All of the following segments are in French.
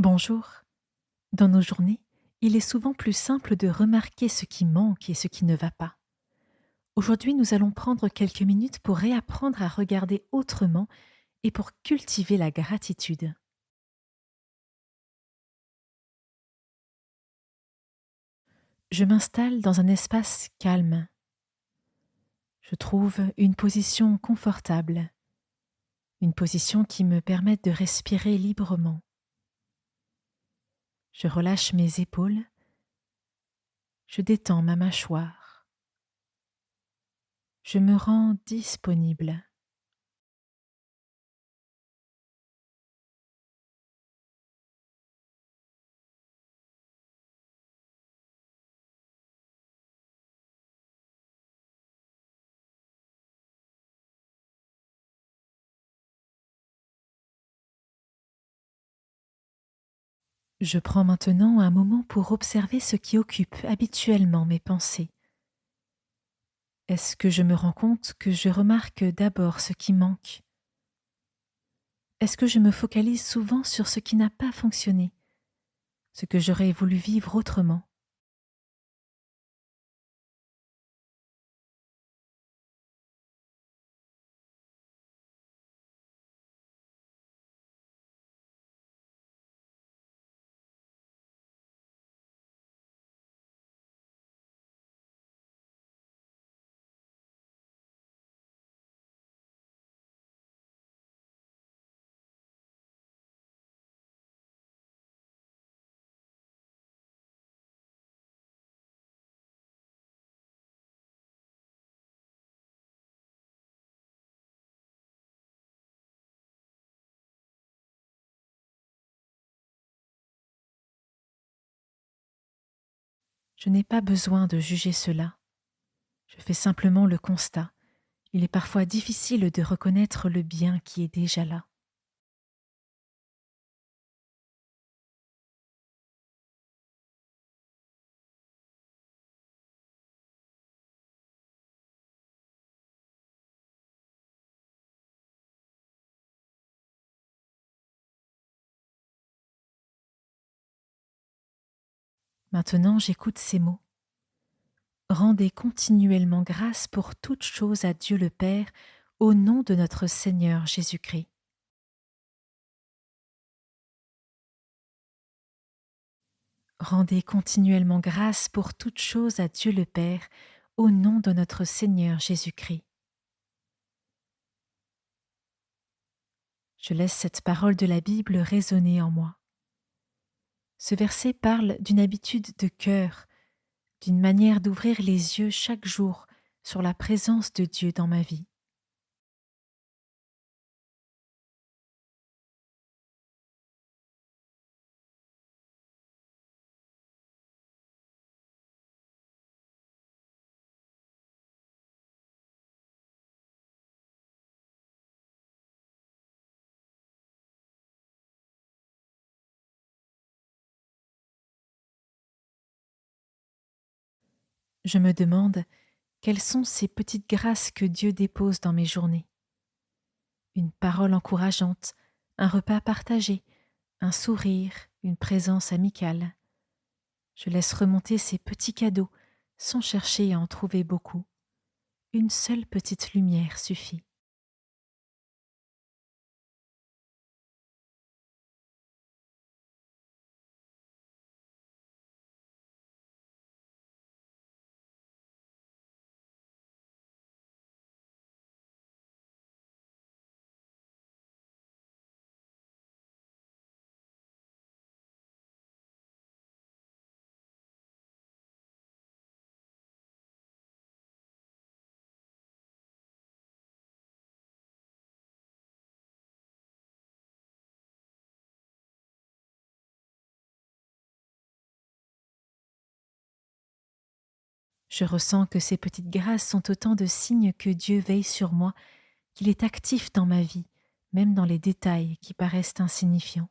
Bonjour. Dans nos journées, il est souvent plus simple de remarquer ce qui manque et ce qui ne va pas. Aujourd'hui, nous allons prendre quelques minutes pour réapprendre à regarder autrement et pour cultiver la gratitude. Je m'installe dans un espace calme. Je trouve une position confortable, une position qui me permette de respirer librement. Je relâche mes épaules, je détends ma mâchoire, je me rends disponible. Je prends maintenant un moment pour observer ce qui occupe habituellement mes pensées. Est-ce que je me rends compte que je remarque d'abord ce qui manque? Est-ce que je me focalise souvent sur ce qui n'a pas fonctionné, ce que j'aurais voulu vivre autrement? Je n'ai pas besoin de juger cela. Je fais simplement le constat. Il est parfois difficile de reconnaître le bien qui est déjà là. Maintenant, j'écoute ces mots. Rendez continuellement grâce pour toutes choses à Dieu le Père, au nom de notre Seigneur Jésus-Christ. Rendez continuellement grâce pour toutes choses à Dieu le Père, au nom de notre Seigneur Jésus-Christ. Je laisse cette parole de la Bible résonner en moi. Ce verset parle d'une habitude de cœur, d'une manière d'ouvrir les yeux chaque jour sur la présence de Dieu dans ma vie. Je me demande quelles sont ces petites grâces que Dieu dépose dans mes journées. Une parole encourageante, un repas partagé, un sourire, une présence amicale. Je laisse remonter ces petits cadeaux sans chercher à en trouver beaucoup. Une seule petite lumière suffit. Je ressens que ces petites grâces sont autant de signes que Dieu veille sur moi, qu'il est actif dans ma vie, même dans les détails qui paraissent insignifiants.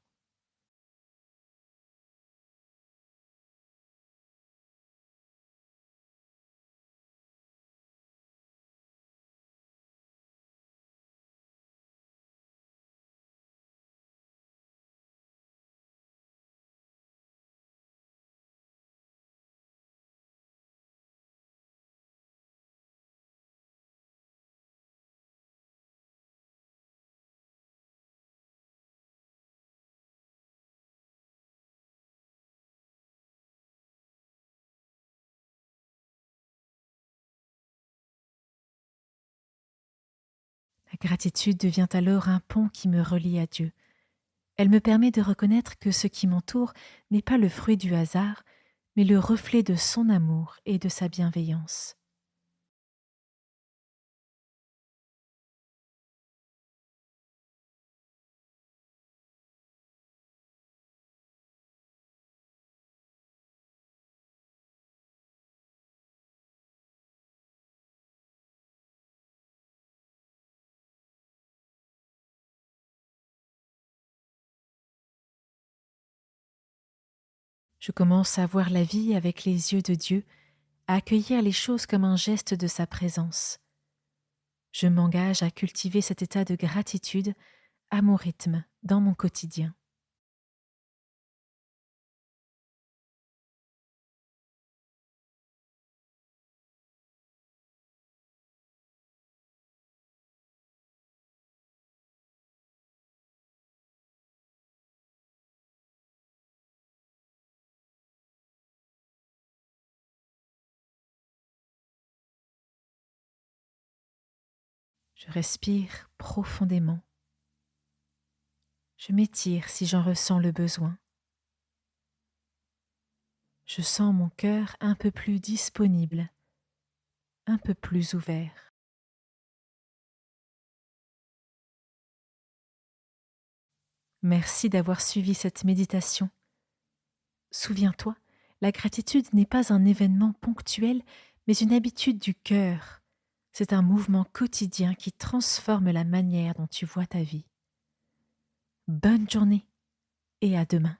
gratitude devient alors un pont qui me relie à Dieu. Elle me permet de reconnaître que ce qui m'entoure n'est pas le fruit du hasard, mais le reflet de son amour et de sa bienveillance. Je commence à voir la vie avec les yeux de Dieu, à accueillir les choses comme un geste de sa présence. Je m'engage à cultiver cet état de gratitude à mon rythme dans mon quotidien. Je respire profondément. Je m'étire si j'en ressens le besoin. Je sens mon cœur un peu plus disponible, un peu plus ouvert. Merci d'avoir suivi cette méditation. Souviens-toi, la gratitude n'est pas un événement ponctuel, mais une habitude du cœur. C'est un mouvement quotidien qui transforme la manière dont tu vois ta vie. Bonne journée et à demain.